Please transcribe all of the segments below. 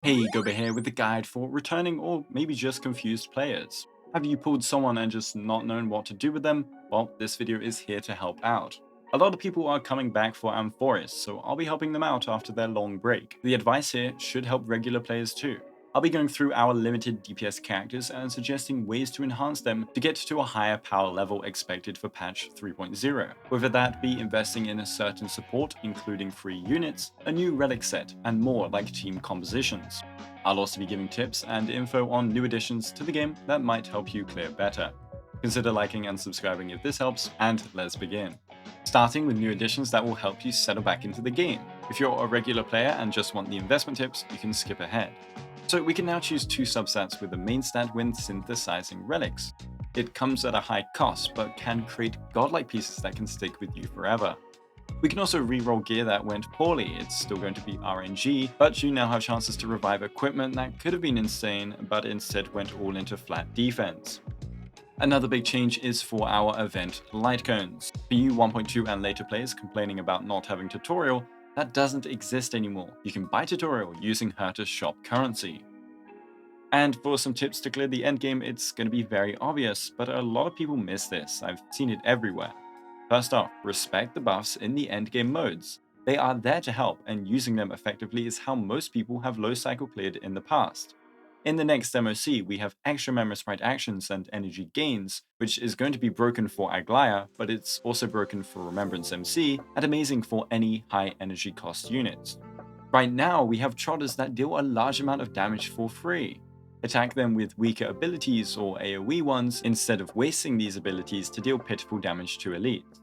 Hey, Guoba here with the guide for returning or maybe just confused players. Have you pulled someone and just not known what to do with them? Well, this video is here to help out. A lot of people are coming back for Amphoris, so I'll be helping them out after their long break. The advice here should help regular players too. I'll be going through our limited DPS characters and suggesting ways to enhance them to get to a higher power level expected for patch 3.0, whether that be investing in a certain support including free units, a new relic set, and more like team compositions. I'll also be giving tips and info on new additions to the game that might help you clear better. Consider liking and subscribing if this helps, and let's begin. Starting with new additions that will help you settle back into the game. If you're a regular player and just want the investment tips, you can skip ahead. So we can now choose two subsets with the main stat when synthesizing relics. It comes at a high cost, but can create godlike pieces that can stick with you forever. We can also reroll gear that went poorly. It's still going to be RNG, but you now have chances to revive equipment that could have been insane, but instead went all into flat defense. Another big change is for our event light cones. For you 1.2 and later players complaining about not having tutorial, that doesn't exist anymore. You can buy tutorial using Herta's shop currency. And for some tips to clear the endgame, it's going to be very obvious, but a lot of people miss this. I've seen it everywhere. First off, respect the buffs in the endgame modes. They are there to help, and using them effectively is how most people have low cycle cleared in the past. In the next MOC, we have extra memory sprite actions and energy gains, which is going to be broken for Aglaea, but it's also broken for Remembrance MC, and amazing for any high energy cost units. Right now, we have trotters that deal a large amount of damage for free. Attack them with weaker abilities or AoE ones instead of wasting these abilities to deal pitiful damage to elites.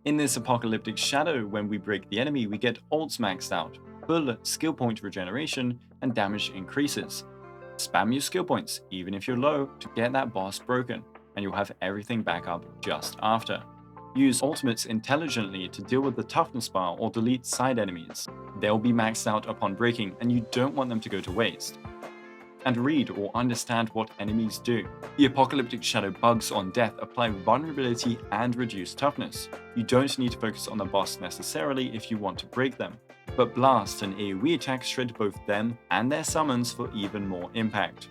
In this Apocalyptic Shadow, when we break the enemy, we get ults maxed out, full skill point regeneration, and damage increases. Spam your skill points, even if you're low, to get that boss broken, and you'll have everything back up just after. Use ultimates intelligently to deal with the toughness bar or delete side enemies. They'll be maxed out upon breaking, and you don't want them to go to waste. And read or understand what enemies do. The Apocalyptic Shadow bugs on death apply vulnerability and reduce toughness. You don't need to focus on the boss necessarily if you want to break them, but blast and AoE attacks shred both them and their summons for even more impact.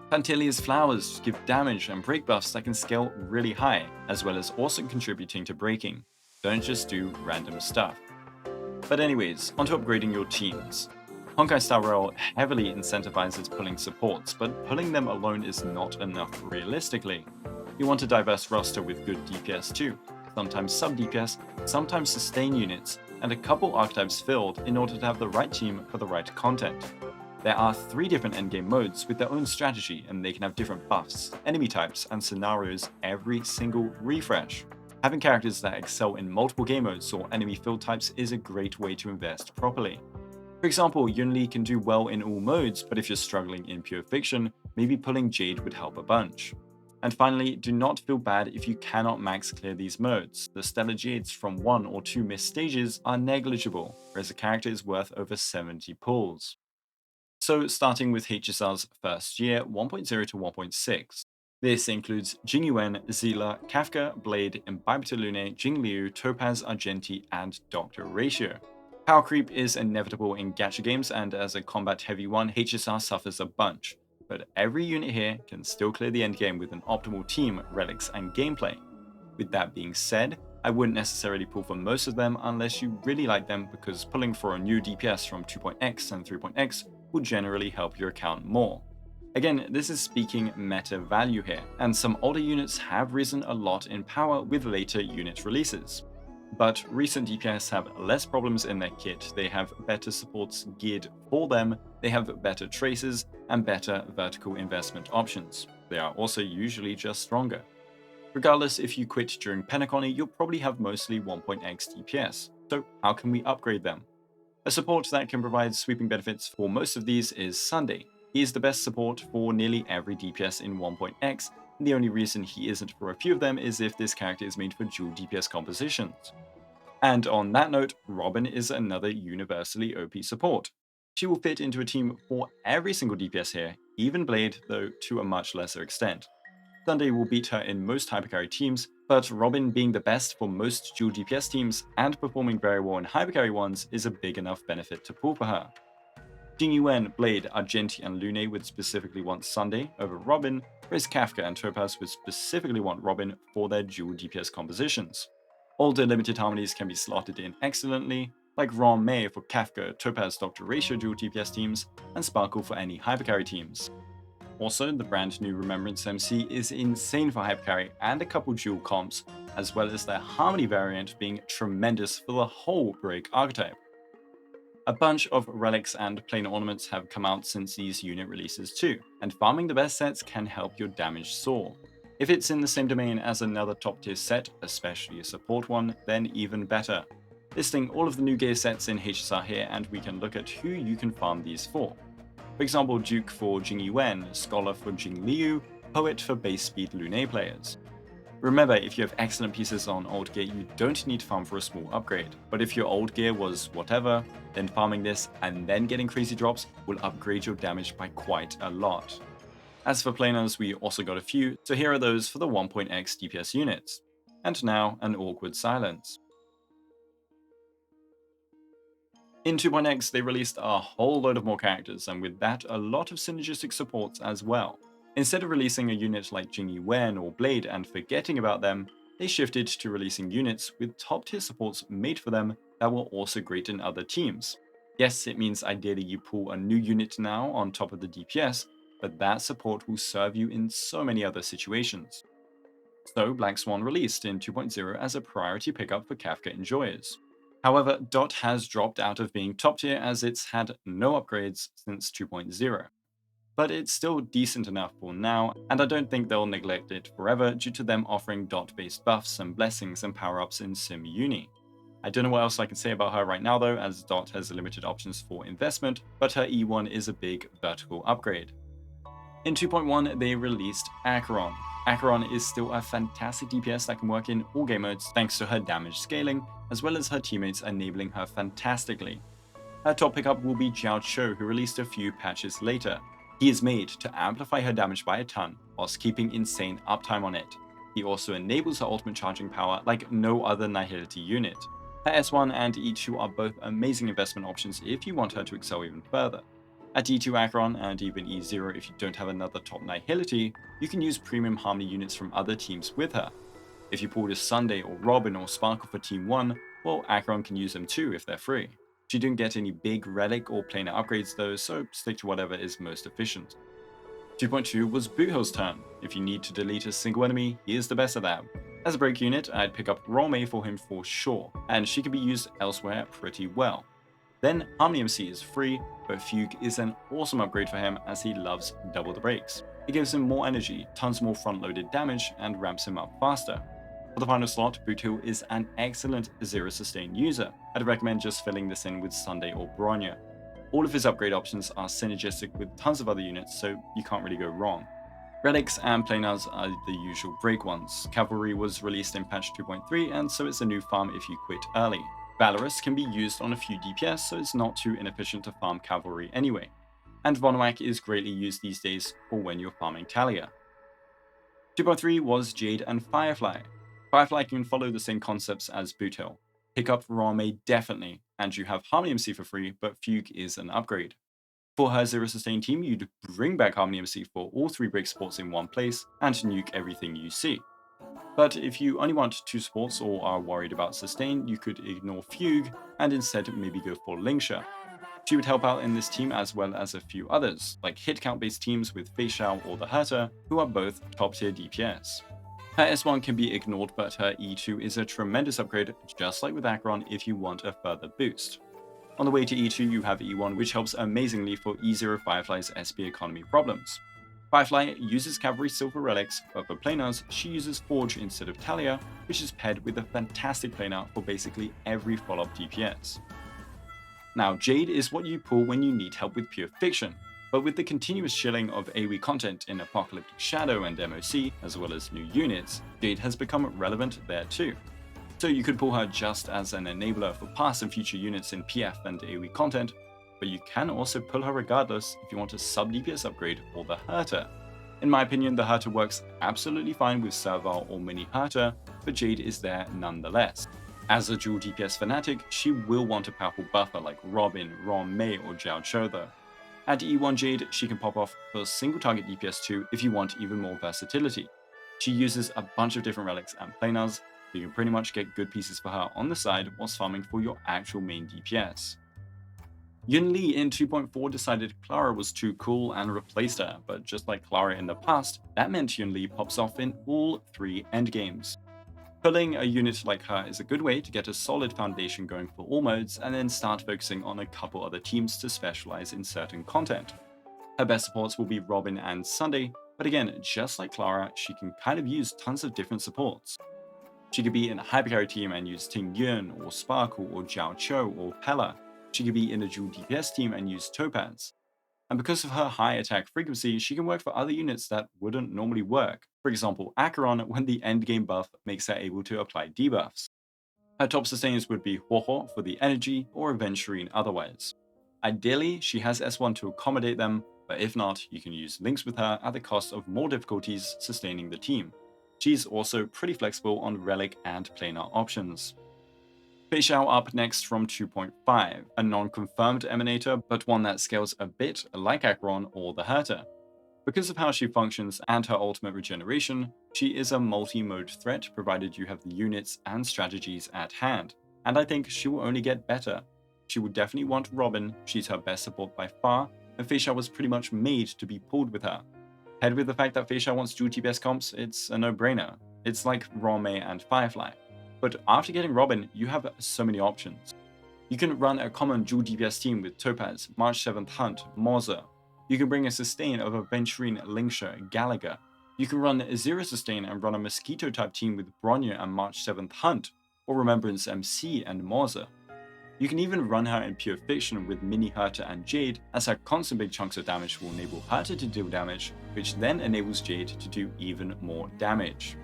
Pantilia's flowers give damage and break buffs that can scale really high, as well as also contributing to breaking. Don't just do random stuff. But anyways, onto upgrading your teams. Honkai Star Rail heavily incentivizes pulling supports, but pulling them alone is not enough realistically. You want a diverse roster with good DPS too, sometimes sub-DPS, sometimes sustain units, and a couple archetypes filled in order to have the right team for the right content. There are 3 different endgame modes with their own strategy, and they can have different buffs, enemy types, and scenarios every single refresh. Having characters that excel in multiple game modes or enemy field types is a great way to invest properly. For example, Yunli can do well in all modes, but if you're struggling in pure fiction, maybe pulling Jade would help a bunch. And finally, do not feel bad if you cannot max clear these modes. The stellar Jades from 1 or 2 missed stages are negligible, whereas a character is worth over 70 pulls. So starting with HSR's first year, 1.0 to 1.6. This includes Jingyuan, Zila, Kafka, Blade, Imbibe to Lune, Jingliu, Topaz, Argenti, and Dr. Ratio. Power creep is inevitable in gacha games, and as a combat-heavy one, HSR suffers a bunch. But every unit here can still clear the endgame with an optimal team, relics, and gameplay. With that being said, I wouldn't necessarily pull for most of them unless you really like them, because pulling for a new DPS from 2.x and 3.x will generally help your account more. Again, this is speaking meta value here, and some older units have risen a lot in power with later unit releases. But recent DPS have less problems in their kit, they have better supports geared for them, they have better traces, and better vertical investment options. They are also usually just stronger. Regardless, if you quit during Penacony, you'll probably have mostly 1.x DPS, so how can we upgrade them? A support that can provide sweeping benefits for most of these is Sunday. He is the best support for nearly every DPS in 1.x, and the only reason he isn't for a few of them is if this character is made for dual DPS compositions. And on that note, Robin is another universally OP support. She will fit into a team for every single DPS here, even Blade, though to a much lesser extent. Sunday will beat her in most hypercarry teams, but Robin being the best for most dual DPS teams and performing very well in hypercarry ones is a big enough benefit to pull for her. Jing Yuan, Blade, Argenti, and Lune would specifically want Sunday over Robin, whereas Kafka and Topaz would specifically want Robin for their dual DPS compositions. Older limited harmonies can be slotted in excellently, like Ron May for Kafka, Topaz, Dr. Ratio dual DPS teams, and Sparkle for any hypercarry teams. Also, the brand new Remembrance MC is insane for hypercarry and a couple dual comps, as well as their Harmony variant being tremendous for the whole break archetype. A bunch of relics and planar ornaments have come out since these unit releases too, and farming the best sets can help your damage soar. If it's in the same domain as another top tier set, especially a support one, then even better. Listing all of the new gear sets in HSR here, and we can look at who you can farm these for. For example, Duke for Jing Yuan, Scholar for Jing Liu, Poet for base speed Lune players. Remember, if you have excellent pieces on old gear, you don't need to farm for a small upgrade. But if your old gear was whatever, then farming this and then getting crazy drops will upgrade your damage by quite a lot. As for planars, we also got a few, so here are those for the 1.x DPS units. And now, an awkward silence. In 2.x, they released a whole load of more characters, and with that, a lot of synergistic supports as well. Instead of releasing a unit like Jing Yuan or Blade and forgetting about them, they shifted to releasing units with top tier supports made for them that were also great in other teams. Yes, it means ideally you pull a new unit now on top of the DPS, but that support will serve you in so many other situations. So Black Swan released in 2.0 as a priority pickup for Kafka enjoyers. However, Dot has dropped out of being top tier as it's had no upgrades since 2.0. But it's still decent enough for now, and I don't think they'll neglect it forever due to them offering dot-based buffs and blessings and power-ups in Sim Uni. I don't know what else I can say about her right now though, as Dot has limited options for investment, but her E1 is a big vertical upgrade. In 2.1, they released Acheron. Acheron is still a fantastic DPS that can work in all game modes thanks to her damage scaling, as well as her teammates enabling her fantastically. Her top pickup will be Jiao Cho, who released a few patches later. He is made to amplify her damage by a ton, whilst keeping insane uptime on it. He also enables her ultimate charging power like no other Nihility unit. Her S1 and E2 are both amazing investment options if you want her to excel even further. At E2 Acheron and even E0 if you don't have another top Nihility, you can use premium Harmony units from other teams with her. If you pulled a Sunday or Robin or Sparkle for Team 1, well, Acheron can use them too if they're free. She didn't get any big relic or planar upgrades though, so stick to whatever is most efficient. 2.2 was Buhill's turn. If you need to delete a single enemy, he is the best at that. As a break unit, I'd pick up Romay for him for sure, and she can be used elsewhere pretty well. Then Harmony MC is free, but Fugue is an awesome upgrade for him as he loves double the breaks. It gives him more energy, tons more front-loaded damage, and ramps him up faster. For the final slot, Boothill is an excellent zero sustain user. I'd recommend just filling this in with Sunday or Bronya. All of his upgrade options are synergistic with tons of other units, so you can't really go wrong. Relics and planars are the usual break ones. Cavalry was released in patch 2.3, and so it's a new farm if you quit early. Valorous can be used on a few DPS, so it's not too inefficient to farm Cavalry anyway. And Vonoak is greatly used these days for when you're farming Talia. 2.3 was Jade and Firefly. Firefly can follow the same concepts as Boothill. Pick up Rame definitely, and you have Harmony MC for free, but Fugue is an upgrade. For her zero sustain team, you'd bring back Harmony MC for all 3 break supports in one place, and nuke everything you see. But if you only want 2 supports or are worried about sustain, you could ignore Fugue, and instead maybe go for Lingsha. She would help out in this team as well as a few others, like hit count based teams with Fei Shao or the Herta, who are both top tier DPS. Her S1 can be ignored, but her E2 is a tremendous upgrade, just like with Acheron if you want a further boost. On the way to E2, you have E1, which helps amazingly for E0 Firefly's SP economy problems. Firefly uses Cavalry Silver Relics, but for planars, she uses Forge instead of Talia, which is paired with a fantastic planar for basically every follow-up DPS. Now, Jade is what you pull when you need help with pure fiction, but with the continuous shilling of AoE content in Apocalyptic Shadow and MOC, as well as new units, Jade has become relevant there too. So you could pull her just as an enabler for past and future units in PF and AoE content, but you can also pull her regardless if you want a sub-DPS upgrade or the Herta. In my opinion, the Herta works absolutely fine with Serval or Mini Herta, but Jade is there nonetheless. As a dual DPS fanatic, she will want a powerful buffer like Robin, Ron May, or Jiao Cho though. At E1 Jade, she can pop off for single target DPS too if you want even more versatility. She uses a bunch of different relics and planars, so you can pretty much get good pieces for her on the side whilst farming for your actual main DPS. Yun Li in 2.4 decided Clara was too cool and replaced her, but just like Clara in the past, that meant Yun Li pops off in all 3 endgames. Pulling a unit like her is a good way to get a solid foundation going for all modes and then start focusing on a couple other teams to specialize in certain content. Her best supports will be Robin and Sunday, but again, just like Clara, she can kind of use tons of different supports. She could be in a hypercarry team and use Ting Yun or Sparkle or Jiao Cho or Pella. She could be in a dual DPS team and use Topaz. And because of her high attack frequency, she can work for other units that wouldn't normally work. For example, Acheron when the endgame buff makes her able to apply debuffs. Her top sustainers would be Huohuo for the energy or Aventurine otherwise. Ideally, she has S1 to accommodate them, but if not, you can use links with her at the cost of more difficulties sustaining the team. She's also pretty flexible on relic and planar options. Fei Xiao up next from 2.5, a non-confirmed emanator, but one that scales a bit like Acheron or the Herta. Because of how she functions and her ultimate regeneration, she is a multi-mode threat provided you have the units and strategies at hand, and I think she will only get better. She would definitely want Robin, she's her best support by far, and Fei Xiao was pretty much made to be pulled with her. Head with the fact that Fei Xiao wants dual TPS comps, it's a no-brainer. It's like Rome and Firefly. But after getting Robin, you have so many options. You can run a common dual DPS team with Topaz, March 7th Hunt, Moza. You can bring a sustain of Aventurine, Lingsha, Gallagher. You can run a zero sustain and run a Mosquito type team with Bronya and March 7th Hunt, or Remembrance MC and Moza. You can even run her in pure fiction with Mini Herta and Jade, as her constant big chunks of damage will enable Herta to deal damage, which then enables Jade to do even more damage.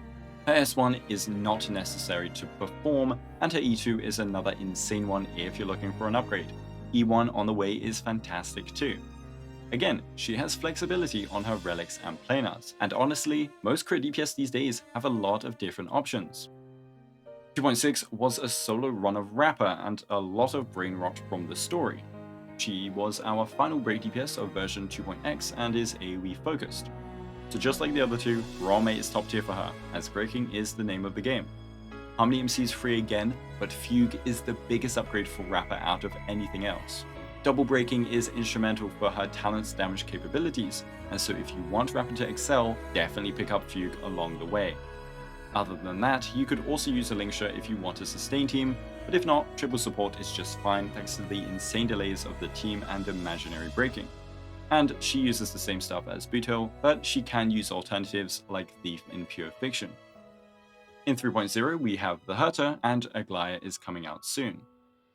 Her S1 is not necessary to perform, and her E2 is another insane one if you're looking for an upgrade. E1 on the way is fantastic too. Again, she has flexibility on her relics and planars, and honestly, most crit DPS these days have a lot of different options. 2.6 was a solo run of Rapper and a lot of brain rot from the story. She was our final break DPS of version 2.x and is AoE focused. So just like the other two, Rome is top tier for her, as breaking is the name of the game. Harmony MC is free again, but Fugue is the biggest upgrade for Rapper out of anything else. Double breaking is instrumental for her talent's damage capabilities, and so if you want Rapper to excel, definitely pick up Fugue along the way. Other than that, you could also use a Lingsha if you want a sustain team, but if not, triple support is just fine thanks to the insane delays of the team and imaginary breaking. And she uses the same stuff as Buto, but she can use alternatives like Thief in Pure Fiction. In 3.0, we have the Herta, and Aglaea is coming out soon.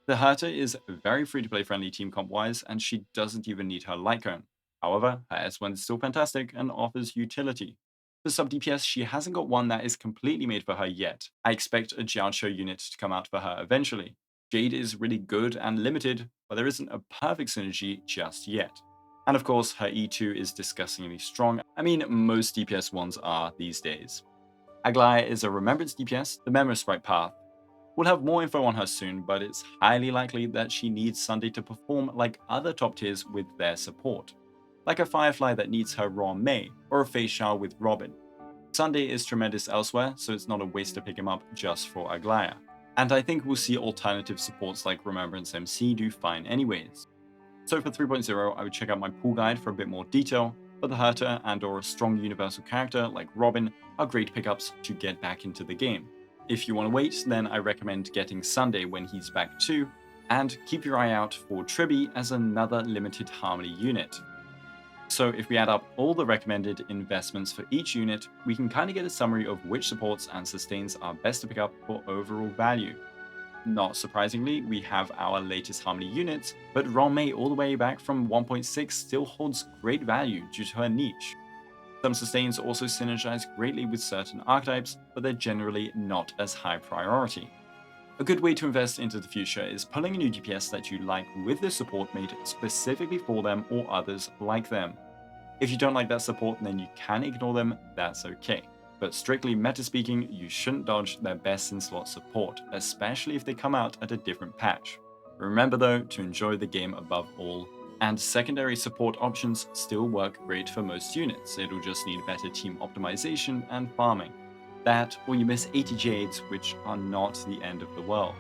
The Herta is very free-to-play friendly team comp-wise, and she doesn't even need her light cone. However, her S1 is still fantastic and offers utility. For sub-DPS, she hasn't got one that is completely made for her yet. I expect a Jiaoqiu unit to come out for her eventually. Jade is really good and limited, but there isn't a perfect synergy just yet. And of course, her E2 is disgustingly strong. I mean, most DPS ones are these days. Aglaea is a Remembrance DPS, the Memo Sprite path. We'll have more info on her soon, but it's highly likely that she needs Sunday to perform like other top tiers with their support. Like a Firefly that needs her Raw Mei, or a Fei Xiao with Robin. Sunday is tremendous elsewhere, so it's not a waste to pick him up just for Aglaea. And I think we'll see alternative supports like Remembrance MC do fine anyways. So for 3.0, I would check out my pool guide for a bit more detail, but the Herta and or a strong universal character like Robin are great pickups to get back into the game. If you want to wait, then I recommend getting Sunday when he's back too, and keep your eye out for Tribi as another limited Harmony unit. So if we add up all the recommended investments for each unit, we can kind of get a summary of which supports and sustains are best to pick up for overall value. Not surprisingly, we have our latest Harmony units, but Rong-Mei all the way back from 1.6 still holds great value due to her niche. Some sustains also synergize greatly with certain archetypes, but they're generally not as high priority. A good way to invest into the future is pulling a new DPS that you like with the support made specifically for them or others like them. If you don't like that support, then you can ignore them, that's okay. But strictly meta speaking, you shouldn't dodge their best in slot support, especially if they come out at a different patch. Remember though, to enjoy the game above all, And secondary support options still work great for most units, it'll just need better team optimization and farming. That, or you miss 80 Jades, which are not the end of the world.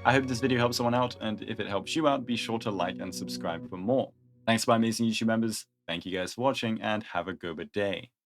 I hope this video helps someone out, and if it helps you out, be sure to like and subscribe for more. Thanks to my amazing YouTube members, thank you guys for watching, and have a Guoba day.